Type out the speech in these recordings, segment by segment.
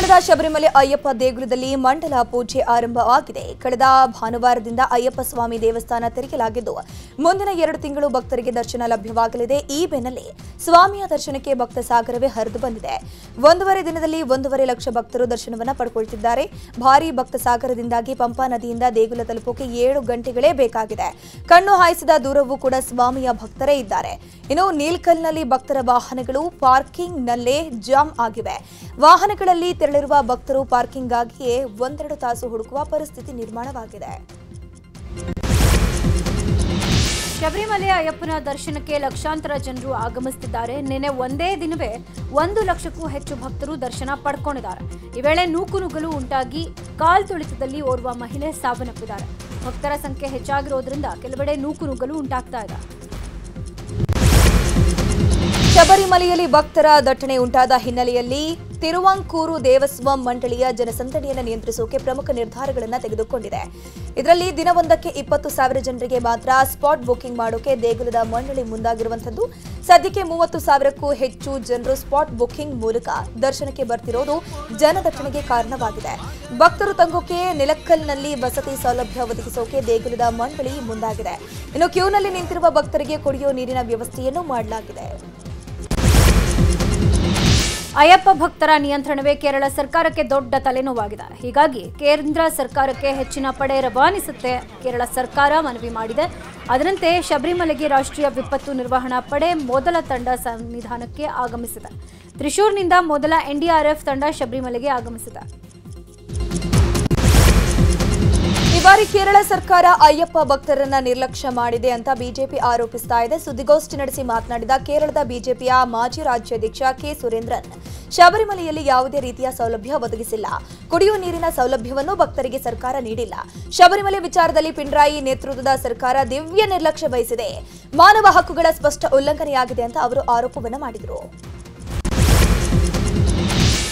ಪಟ್ಟಣದ ಶಬರಿಮಲೆ ಅಯ್ಯಪ್ಪ ದೇಗುಲದಲ್ಲಿ ಮಂಡಲ ಪೂಜೆ ಆರಂಭವಾಗಿದೆ. ಕಳೆದ ಭಾನುವಾರದಿಂದ ಅಯ್ಯಪ್ಪ ಸ್ವಾಮಿ ದೇವಸ್ಥಾನ ತೆರೆಯಲಾಗಿದ್ದು ಮುಂದಿನ 2 ತಿಂಗಳು ಭಕ್ತರಿಗೆ ದರ್ಶನ ಲಭ್ಯವಾಗಲಿದೆ. ಈ ಬೆನ್ನಲ್ಲೇ ಸ್ವಾಮಿಯ ದರ್ಶನಕ್ಕೆ ಭಕ್ತ ಸಾಗರವೇ ಹರಿದು ಬಂದಿದೆ. 1.5 ದಿನದಲ್ಲಿ 1.5 ಲಕ್ಷ ಭಕ್ತರು ದರ್ಶನವನ್ನ ಪಡೆದುಕೊಳ್ಳುತ್ತಿದ್ದಾರೆ. ಭಾರೀ ಭಕ್ತ ಸಾಗರದಿಂದಾಗಿ ಪಂಪಾ ನದಿಯಿಂದ ದೇಗುಲ ತಲುಪೋಕೆ 7 ಗಂಟೆಗಳೇ ಬೇಕಾಗಿದೆ. ಕಣ್ಣು ಹಾಯಿಸಿದ ದೂರವೂ ಕೂಡ ಸ್ವಾಮಿಯ ಭಕ್ತರೇ ಇದ್ದಾರೆ. ಇನ್ನು ನೀಲ್ಕಲ್ನಲ್ಲಿ ಭಕ್ತರ ವಾಹನಗಳು ಪಾರ್ಕಿಂಗ್ನಲ್ಲೇ ಜಾಮ್ ಆಗಿವೆ. ವಾಹನಗಳಲ್ಲಿ ತೆರಳಿರುವ ಭಕ್ತರು ಪಾರ್ಕಿಂಗ್ಗಾಗಿಯೇ 1-2 ತಾಸು ಹುಡುಕುವ ಪರಿಸ್ಥಿತಿ ನಿರ್ಮಾಣವಾಗಿದೆ. ಶಬರಿಮಲೆ ಅಯ್ಯಪ್ಪನ ದರ್ಶನಕ್ಕೆ ಲಕ್ಷಾಂತರ ಜನರು ಆಗಮಿಸುತ್ತಿದ್ದಾರೆ. ನಿನ್ನೆ ಒಂದೇ ದಿನವೇ 1 ಲಕ್ಷಕ್ಕೂ ಹೆಚ್ಚು ಭಕ್ತರು ದರ್ಶನ ಪಡ್ಕೊಂಡಿದ್ದಾರೆ. ಈ ವೇಳೆ ನೂಕುನುಗ್ಗಲು ಉಂಟಾಗಿ ಕಾಲ್ತುಳಿತದಲ್ಲಿ ಓರ್ವ ಮಹಿಳೆ ಸಾವನ್ನಪ್ಪಿದ್ದಾರೆ. ಭಕ್ತರ ಸಂಖ್ಯೆ ಹೆಚ್ಚಾಗಿರೋದ್ರಿಂದ ಕೆಲವೆಡೆ ನೂಕುನುಗ್ಗಲು ಉಂಟಾಗ್ತಾ ಇದೆ. ಶಬರಿಮಲೆಯಲ್ಲಿ ಭಕ್ತರ ದಟ್ಟಣೆ ಉಂಟಾದ ಹಿನ್ನೆಲೆಯಲ್ಲಿ ತಿರುವಾಂಕೂರು ದೇವಸ್ವಂ ಮಂಡಳಿಯ ಜನಸಂದಣಿಯನ್ನು ನಿಯಂತ್ರಿಸೋಕೆ ಪ್ರಮುಖ ನಿರ್ಧಾರಗಳನ್ನು ತೆಗೆದುಕೊಂಡಿದೆ. ಇದರಲ್ಲಿ ದಿನವೊಂದಕ್ಕೆ 20,000 ಜನರಿಗೆ ಮಾತ್ರ ಸ್ಪಾಟ್ ಬುಕಿಂಗ್ ಮಾಡೋಕೆ ದೇಗುಲದ ಮಂಡಳಿ ಮುಂದಾಗಿರುವಂಥದ್ದು. ಸದ್ಯಕ್ಕೆ 30,000ಕ್ಕೂ ಹೆಚ್ಚು ಜನರು ಸ್ಪಾಟ್ ಬುಕಿಂಗ್ ಮೂಲಕ ದರ್ಶನಕ್ಕೆ ಬರ್ತಿರೋದು ಜನದಟ್ಟಣೆಗೆ ಕಾರಣವಾಗಿದೆ. ಭಕ್ತರು ತಂಗೋಕೆ ನಿಲಕ್ಕಲ್ನಲ್ಲಿ ವಸತಿ ಸೌಲಭ್ಯ ಒದಗಿಸೋಕೆ ದೇಗುಲದ ಮಂಡಳಿ ಮುಂದಾಗಿದೆ. ಇನ್ನು ಕ್ಯೂನಲ್ಲಿ ನಿಂತಿರುವ ಭಕ್ತರಿಗೆ ಕುಡಿಯೋ ನೀರಿನ ವ್ಯವಸ್ಥೆಯನ್ನು ಮಾಡಲಾಗಿದೆ. ಅಯ್ಯಪ್ಪ ಭಕ್ತರ ನಿಯಂತ್ರಣವೇ ಕೇರಳ ಸರ್ಕಾರಕ್ಕೆ ದೊಡ್ಡ ತಲೆನೋವಾಗಿದೆ. ಹೀಗಾಗಿ ಕೇಂದ್ರ ಸರ್ಕಾರಕ್ಕೆ ಹೆಚ್ಚಿನ ಪಡೆ ರವಾನಿಸುತ್ತೆ ಕೇರಳ ಸರ್ಕಾರ ಮನವಿ ಮಾಡಿದೆ. ಅದರಂತೆ ಶಬರಿಮಲೆಗೆ ರಾಷ್ಟ್ರೀಯ ವಿಪತ್ತು ನಿರ್ವಹಣಾ ಪಡೆ ಮೊದಲ ತಂಡ ಸನ್ನಿಧಾನಕ್ಕೆ ಆಗಮಿಸಿದೆ. ತ್ರಿಶೂರ್ನಿಂದ ಮೊದಲ NDRF ತಂಡ ಶಬರಿಮಲೆಗೆ ಆಗಮಿಸಿದೆ. ಈ ಬಾರಿ ಕೇರಳ ಸರ್ಕಾರ ಅಯ್ಯಪ್ಪ ಭಕ್ತರನ್ನ ನಿರ್ಲಕ್ಷ್ಯ ಮಾಡಿದೆ ಅಂತ ಬಿಜೆಪಿ ಆರೋಪಿಸ್ತಾ ಇದೆ. ಸುದ್ದಿಗೋಷ್ಠಿ ನಡೆಸಿ ಮಾತನಾಡಿದ ಕೇರಳದ ಬಿಜೆಪಿಯ ಮಾಜಿ ರಾಜ್ಯಾಧ್ಯಕ್ಷ ಕೆ ಸುರೇಂದ್ರನ್, ಶಬರಿಮಲೆಯಲ್ಲಿ ಯಾವುದೇ ರೀತಿಯ ಸೌಲಭ್ಯ ಒದಗಿಸಿಲ್ಲ. ಕುಡಿಯುವ ನೀರಿನ ಸೌಲಭ್ಯವನ್ನು ಭಕ್ತರಿಗೆ ಸರ್ಕಾರ ನೀಡಿಲ್ಲ. ಶಬರಿಮಲೆ ವಿಚಾರದಲ್ಲಿ ಪಿಣರಾಯಿ ನೇತೃತ್ವದ ಸರ್ಕಾರ ದಿವ್ಯ ನಿರ್ಲಕ್ಷ್ಯ ವಹಿಸಿದೆ. ಮಾನವ ಹಕ್ಕುಗಳ ಸ್ಪಷ್ಟ ಉಲ್ಲಂಘನೆಯಾಗಿದೆ ಅಂತ ಅವರು ಆರೋಪವನ್ನು ಮಾಡಿದರು.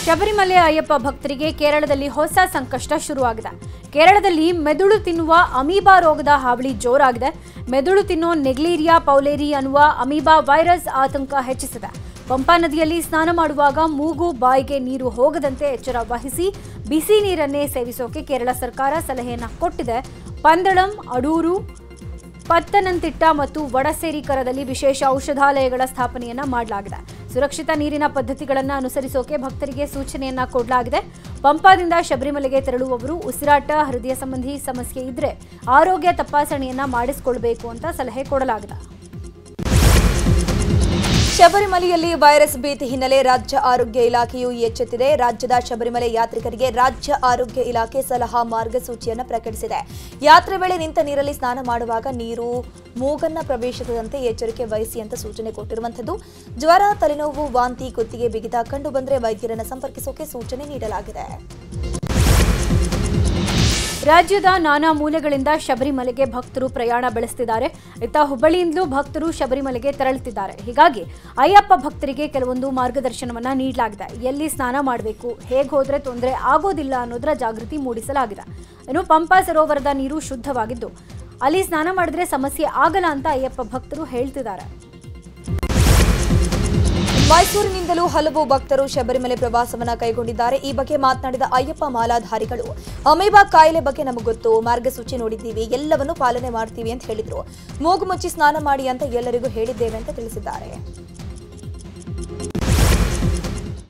ಶಬರಿಮಲೆ ಅಯ್ಯಪ್ಪ ಭಕ್ತರಿಗೆ ಕೇರಳದಲ್ಲಿ ಹೊಸ ಸಂಕಷ್ಟ ಶುರುವಾಗಿದೆ. ಕೇರಳದಲ್ಲಿ ಮೆದುಳು ತಿನ್ನುವ ಅಮೀಬಾ ರೋಗದ ಹಾವಳಿ ಜೋರಾಗಿದೆ. ಮೆದುಳು ತಿನ್ನೋ ನೆಗ್ಲೇರಿಯಾ ಪೌಲೇರಿ ಅನ್ನುವ ಅಮೀಬಾ ವೈರಸ್ ಆತಂಕ ಹೆಚ್ಚಿಸಿದೆ. ಪಂಪಾ ನದಿಯಲ್ಲಿ ಸ್ನಾನ ಮಾಡುವಾಗ ಮೂಗು ಬಾಯಿಗೆ ನೀರು ಹೋಗದಂತೆ ಎಚ್ಚರ ವಹಿಸಿ ಬಿಸಿ ನೀರನ್ನೇ ಸೇವಿಸೋಕೆ ಕೇರಳ ಸರ್ಕಾರ ಸಲಹೆಯನ್ನ ಕೊಟ್ಟಿದೆ. ಪಂದಳಂ, ಅಡೂರು, ಪತ್ತನಂತಿಟ್ಟ ಮತ್ತು ವಡಸೇರಿಕರದಲ್ಲಿ ವಿಶೇಷ ಔಷಧಾಲಯಗಳ ಸ್ಥಾಪನೆಯನ್ನ ಮಾಡಲಾಗಿದೆ. ಸುರಕ್ಷಿತ ನೀರಿನ ಪದ್ಧತಿಗಳನ್ನು ಅನುಸರಿಸೋಕೆ ಭಕ್ತರಿಗೆ ಸೂಚನೆಯನ್ನ ಕೊಡಲಾಗಿದೆ. ಪಂಪಾದಿಂದ ಶಬರಿಮಲೆಗೆ ತೆರಳುವವರು ಉಸಿರಾಟ, ಹೃದಯ ಸಂಬಂಧಿ ಸಮಸ್ಯೆ ಇದ್ರೆ ಆರೋಗ್ಯ ತಪಾಸಣೆಯನ್ನ ಮಾಡಿಸಿಕೊಳ್ಳಬೇಕು ಅಂತ ಸಲಹೆ ಕೊಡಲಾಗಿದೆ. ಶಬರಿಮಲೆಯಲ್ಲಿ ವೈರಸ್ ಭೀತಿ ಹಿನ್ನೆಲೆ ರಾಜ್ಯ ಆರೋಗ್ಯ ಇಲಾಖೆಯು ಎಚ್ಚೆತ್ತಿದೆ. ರಾಜ್ಯದ ಶಬರಿಮಲೆ ಯಾತ್ರಿಕರಿಗೆ ರಾಜ್ಯ ಆರೋಗ್ಯ ಇಲಾಖೆ ಸಲಹಾ ಮಾರ್ಗಸೂಚಿಯನ್ನು ಪ್ರಕಟಿಸಿದೆ. ಯಾತ್ರೆ ವೇಳೆ ನಿಂತ ನೀರಲ್ಲಿ ಸ್ನಾನ ಮಾಡುವಾಗ ನೀರು ಮೂಗನ್ನ ಪ್ರವೇಶಿಸದಂತೆ ಎಚ್ಚರಿಕೆ ವಹಿಸಿ ಅಂತ ಸೂಚನೆ ಕೊಟ್ಟಿರುವಂಥದ್ದು. ಜ್ವರ, ತಲೆನೋವು, ವಾಂತಿ, ಕುತ್ತಿಗೆ ಬಿಗಿತ ಕಂಡು ಬಂದರೆ ವೈದ್ಯರನ್ನು ಸಂಪರ್ಕಿಸೋಕೆ ಸೂಚನೆ ನೀಡಲಾಗಿದೆ. ರಾಜ್ಯದ ನಾನಾ ಮೂಲೆಗಳಿಂದ ಶಬರಿಮಲೆಗೆ ಭಕ್ತರು ಪ್ರಯಾಣ ಬೆಳೆಸುತ್ತಿದ್ದಾರೆ. ಇತ್ತ ಹುಬ್ಬಳ್ಳಿಯಿಂದಲೂ ಭಕ್ತರು ಶಬರಿಮಲೆಗೆ ತೆರಳುತ್ತಿದ್ದಾರೆ. ಹೀಗಾಗಿ ಅಯ್ಯಪ್ಪ ಭಕ್ತರಿಗೆ ಕೆಲವೊಂದು ಮಾರ್ಗದರ್ಶನವನ್ನ ನೀಡಲಾಗಿದೆ. ಎಲ್ಲಿ ಸ್ನಾನ ಮಾಡಬೇಕು, ಹೇಗೆ ಹೋದ್ರೆ ತೊಂದರೆ ಆಗೋದಿಲ್ಲ ಅನ್ನೋದರ ಜಾಗೃತಿ ಮೂಡಿಸಲಾಗಿದೆ. ಇನ್ನು ಪಂಪಾ ಸರೋವರದ ನೀರು ಶುದ್ಧವಾಗಿದ್ದು ಅಲ್ಲಿ ಸ್ನಾನ ಮಾಡಿದ್ರೆ ಸಮಸ್ಯೆ ಆಗಲ್ಲ ಅಂತ ಅಯ್ಯಪ್ಪ ಭಕ್ತರು ಹೇಳ್ತಿದ್ದಾರೆ. ಮೈಸೂರಿನಿಂದಲೂ ಹಲವು ಭಕ್ತರು ಶಬರಿಮಲೆ ಪ್ರವಾಸವನ್ನ ಕೈಗೊಂಡಿದ್ದಾರೆ. ಈ ಬಗ್ಗೆ ಮಾತನಾಡಿದ ಅಯ್ಯಪ್ಪ ಮಾಲಾಧಾರಿಗಳು, ಅಮೀಬಾ ಕಾಯಿಲೆ ಬಗ್ಗೆ ನಮಗೆ ಗೊತ್ತು, ಮಾರ್ಗಸೂಚಿ ನೋಡಿದ್ದೀವಿ, ಎಲ್ಲವನ್ನೂ ಪಾಲನೆ ಮಾಡ್ತೀವಿ ಅಂತ ಹೇಳಿದ್ರು. ಮೂಗು ಮುಚ್ಚಿ ಸ್ನಾನ ಮಾಡಿ ಅಂತ ಎಲ್ಲರಿಗೂ ಹೇಳಿದ್ದೇವೆ ಅಂತ ತಿಳಿಸಿದ್ದಾರೆ.